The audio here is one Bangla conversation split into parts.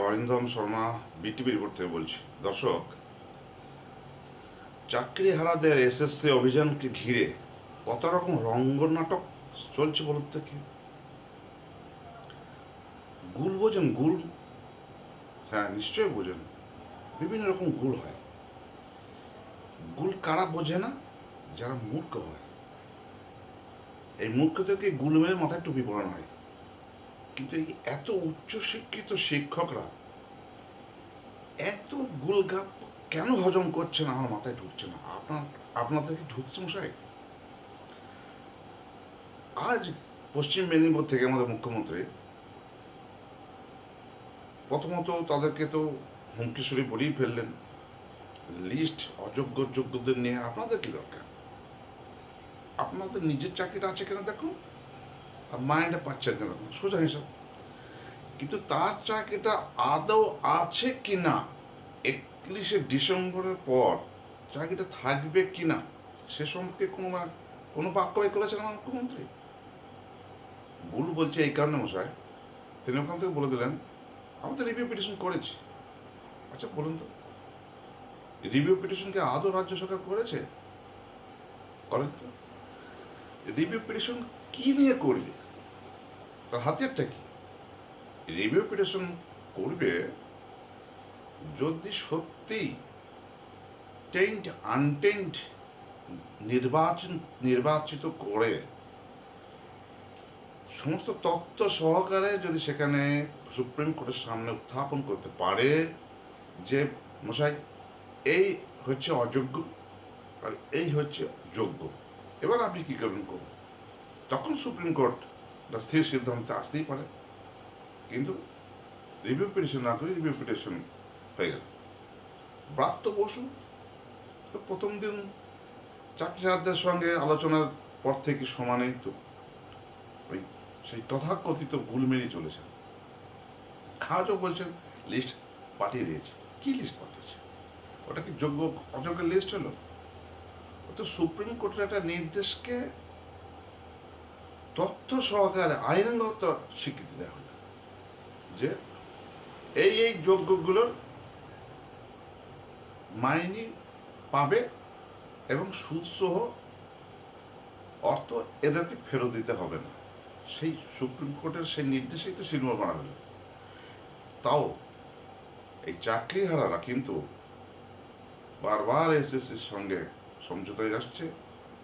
অরিন্দম শর্মা, বিটিভি রিপোর্ট থেকে বলছি। দর্শক, চাকরিহারাদের এসএসসি অভিযানকে ঘিরে কত রকম রঙ্গনাটক চলছে বলুন তো কি? গুল বোঝেন? গুল? হ্যাঁ, নিশ্চয়ই বোঝেন। বিভিন্ন রকম গুল হয়। গুল কারা বোঝে না? যারা মূর্খ হয়। এই মূর্খদেরকে গুল মেরে মাথায় টুপি পরানো হয়। কিন্তু এই এত উচ্চশিক্ষিত শিক্ষকরা এত গুলগাপ কেন হজম করছে না আমার মাথায় ঢুকছে না। আপনাদের কি ঢুকছে মশাই? আজ পশ্চিম মেদিনীপুর থেকে আমাদের মুখ্যমন্ত্রী প্রথমত তাদেরকে তো হুমকিশরী বলেই ফেললেন, লিস্ট যোগ্যদের নিয়ে আপনাদের কি দরকার? আপনাদের নিজের চাকরিটা আছে কিনা দেখুন, আর মাইন্ডে পাচ্ছেন কিনা দেখুন, সোজা হিসাব। কিন্তু তার চাকরিটা আদৌ আছে কিনা, 31শে ডিসেম্বরের পর চাকরিটা থাকবে কিনা সে সম্পর্কে কোনো বাক্যবাই করেছেন আমার মুখ্যমন্ত্রী? ভুল বলছে এই কারণে মশাই, তিনি ওখান থেকে বলে দিলেন আমি তো রিভিউ পিটিশন করেছি। আচ্ছা বলুন তো, রিভিউ পিটিশনকে আদৌ রাজ্য সরকার করেছে? করেন তো। রিভিউ পিটিশন কি নিয়ে করবে? তার হাতিয়ারটা কি? রিভিউ পিটিশন করবে যদি সত্যি টেন্ট আনটেন্ট নির্বাচিত করে সমস্ত তথ্য সহকারে যদি সেখানে সুপ্রিম কোর্টের সামনে উত্থাপন করতে পারে যে মশাই এই হচ্ছে অযোগ্য আর এই হচ্ছে যোগ্য, এবার আপনি কী করবেন করুন, তখন সুপ্রিম কোর্ট স্থির সিদ্ধান্তে আসতেই পারে। কিন্তু রিভিউ পিটিশন না করে রিভিউ পিটিশন হয়ে গেল। ব্রাত্য বসু তো প্রথম দিন চাকরিহারাদের সঙ্গে আলোচনার পর থেকে সমানেই তো ওই সেই তথাকথিত গুলমেরি চলেছে। আজও বলছেন লিস্ট পাঠিয়ে দিয়েছে। কি লিস্ট পাঠিয়েছে? ওটা কি যোগ্য অযোগ্যের লিস্ট হলো? ও তো সুপ্রিম কোর্টের একটা নির্দেশকে তথ্য সহকারে আইনগত স্বীকৃতি দেওয়া হলো যে এই যোগ্যগুলোর মাইনে পাবে এবং সুদসহ অর্থ এদেরকে ফেরত দিতে হবে না। সেই সুপ্রিম কোর্টের সেই নির্দেশেই তো শিলমোহর মারা হলো। তাও এই চাকরিহারারা কিন্তু বারবার এসএসসির সঙ্গে সমঝোতায় আসছে,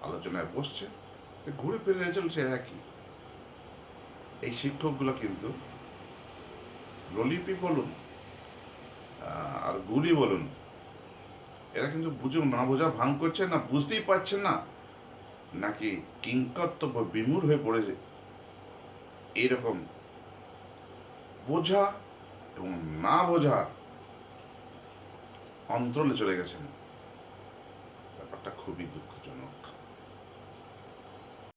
আলোচনায় বসছে, ঘুরে ফিরে রেজাল্ট সে একই। এই শিক্ষকগুলো কিন্তু ললিপি বলুন আর গুলি বলুন, এরা কিন্তু না বোঝার ভান করছে, না বুঝতেই পারছেন না, নাকি কিংকর্তব্য বিমূঢ় হয়ে পড়েছে এইরকম বোঝা এবং না বোঝার অন্তরালে চলে গেছেন। ব্যাপারটা খুবই দুঃখজনক।